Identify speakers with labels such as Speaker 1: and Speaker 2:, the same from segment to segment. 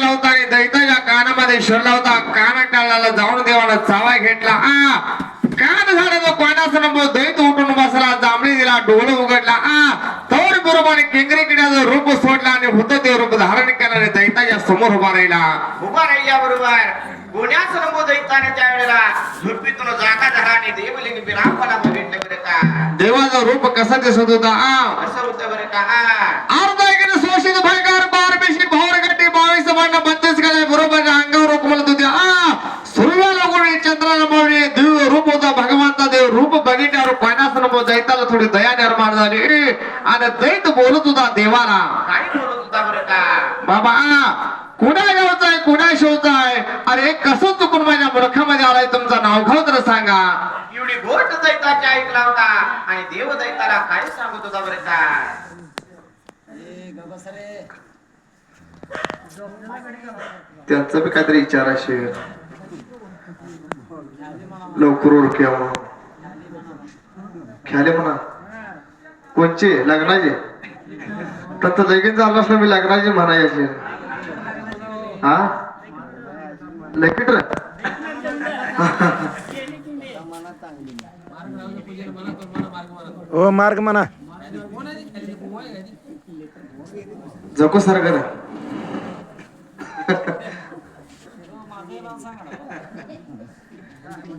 Speaker 1: गेला होता आणि दैताच्या कानामध्ये शिरला होता. कान टाळाला जाऊन देवाला चावा घेतला. कान झाला तो कोणाचा नंबर दैत उठून बसला. जांभळी दिला, डोळं उघडला. तोर बरोबर किंगरी किड्याचं रूप सोडला आणि होतं ते रूप धारण केल्याने दैताच्या समोर उभा
Speaker 2: राहिल्याबरोबर गुन्ह्याचं नंबर दैताने त्यावेळेला झोपेतून जागा झाला आणि देवलिंग बिरापाला बघितलं बरं का.
Speaker 1: देवाचं रूप कसं दिसत होता.
Speaker 2: कसं होतं बरं का.
Speaker 1: अर्धा किलो शोषित भयंकर बारबेशी भोरगट्टी 22 बाण 32 कले बरोबर अंगावर रूप म्हणत होते. सूर्याला गोळी चंद्राला मोळी दिव्य रूप होता भगवंता. देव रूप बघितल्यावर कोणाचं नंबर दैताला थोडी दया निर्माण झाली आणि दैत बोलत होता देवाला.
Speaker 2: काय बोलत होता बरं का.
Speaker 1: बाबा कुणा यावचाय कुणा शिवचाय. अरे कसं चुकून माझ्या मुलखामध्ये आलाय. तुमचं नाव खाऊ तर सांगा.
Speaker 2: एवढी गोष्ट दैताची ऐकला होता आणि देव दैताला काय सांगत होता बरं का.
Speaker 1: त्यांचं बी काहीतरी विचार असेल. लवकर ओळखूया म्हणून ख्याले म्हणा. कोणचे लग्नाचे तर लगीन झालं असलं मी लग्नाचे म्हणायचे. हा लगीन
Speaker 3: हो मार्ग म्हणा.
Speaker 1: जको सर करा.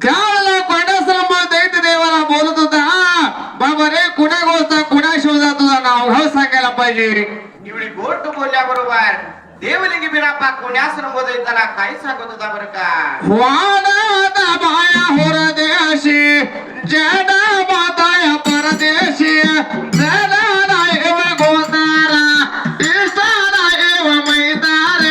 Speaker 1: त्यावेळेला कोणासला दैत देवाला बोलत होता. बाबा रे कुणा गोष्ट कुणा शोधा तुझा नाव घाव सांगायला पाहिजे.
Speaker 2: एवढी गोष्ट बोलल्याबरोबर देवलिंगी बिरापा कोण्यास नंबर दैताला काय सांगत होता बरं का.
Speaker 1: वाडा बाया होर देशी जडा बाताया परदेशी जडा एव गोतारा इष्टारा एव मैदार.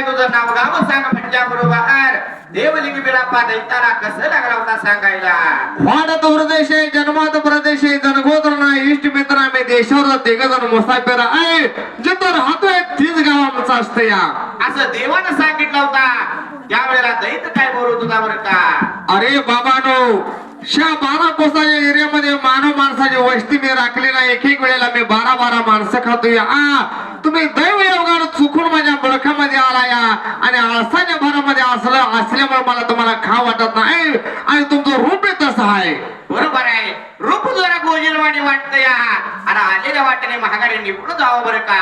Speaker 2: तुझं नाव गाव सांग म्हटल्याबरोबर देवलिंगी बिरापा दैताला कसं लागला होता सांगायला.
Speaker 1: वाडत हृदयशे जन्मात प्रदेशे जनगोत्र ना इष्ट मित्र आम्ही देशावर तिघ जण मुसाफिर आहे. जिथं राहतोय तीच गाव आमचं असतं या
Speaker 2: असं देवानं सांगितलं होता. त्यावेळेला दैत काय बोलत होता बरं का.
Speaker 1: अरे बाबानो 12 कोसाच्या एरियामध्ये मानव माणसाची वस्ती मी राखली नाही. एक वेळेला मी 12 माणसं खातोय. तुम्ही दैव योगानं चुकून माझ्या बळखामध्ये आला या आणि आळसाच्या भरामध्ये असल्यामुळे मला तुम्हाला खा वाटत नाही आणि तुमचं रूप तसं आहे.
Speaker 2: बरोबर आहे. रूप जरा गोजलवाणी वाटतं या आणि आलेल्या वाटेने महागारी निवडून जावं बरं का.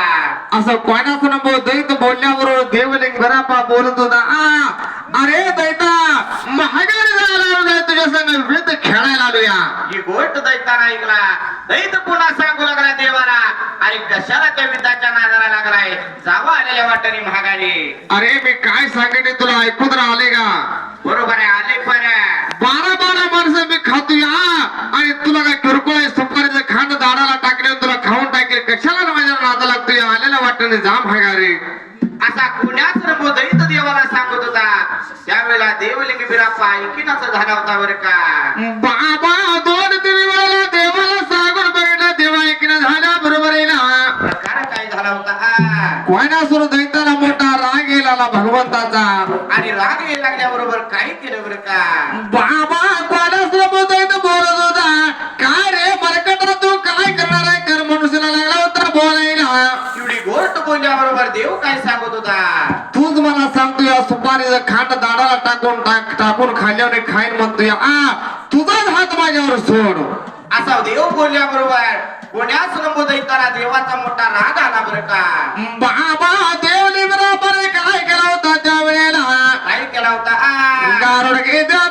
Speaker 1: असं कोणाचं नंबर दैत बोलल्याबरोबर देवलिंग बरापा बोलत होता. अरे दैता महागारी झाला तुझ्या संग वेद खेळायला आलोया
Speaker 2: ही गोष्ट दैताना ऐकला दैत पुन्हा सांगू लागला देवाला आणि कशाला त्या विद्याच्या नादाला लागलाय जावा आलेल्या वाटेने महागारी
Speaker 1: अरे मी काय सांगितले तुला ऐकू तर आले का
Speaker 2: बरोबर आहे आले पण
Speaker 1: 12 माणसं मी खातोया आणि तुला काय किरकोळ आहे सुपारीचं खांड दाडाला टाकले तुला खाऊन टाकले कशाला ना माझ्या नादा लागतोय आलेल्या वाटेने जाम हाय रे
Speaker 2: असा कोण्याच रंगो दैत देवाला सांगत होता त्यावेळेला देवलिंग बिराप्पा ऐकीनाचा झाला होता बरं का
Speaker 1: बाबा 2-3 वेळेला देवाला सांगून बघितलं देवा ऐकणं झाल्या बरोबर आहे ना
Speaker 2: प्रकार काय झाला होता हा
Speaker 1: कोयनासुर दैताला मोठा राग येला भगवंताचा
Speaker 2: आणि राग येऊ लागल्याबरोबर काय केलं बरं का
Speaker 1: बाबा कोयनासुर दैत बोलत होता काय रे मरकटरा तू काय करणार आहे कर मनुष्याला लागला होता बोलायला
Speaker 2: एवढी गोष्ट बोलल्याबरोबर देव काय सांगत होता
Speaker 1: तूच मला सांगतो या सुपारीचं खांड दाडाला टाकून खाल्ल्याने खाईन म्हणतोय तुझाच हात माझ्यावर सोड
Speaker 2: असा देव बोलल्याबरोबर कोण्याच नंबो दैताला देवाचा मोठा राग आला बरं का
Speaker 1: बाबा देवली बरोबर काय केला होता त्या वेळेला
Speaker 2: काय केला होता
Speaker 1: गारुड घेत्या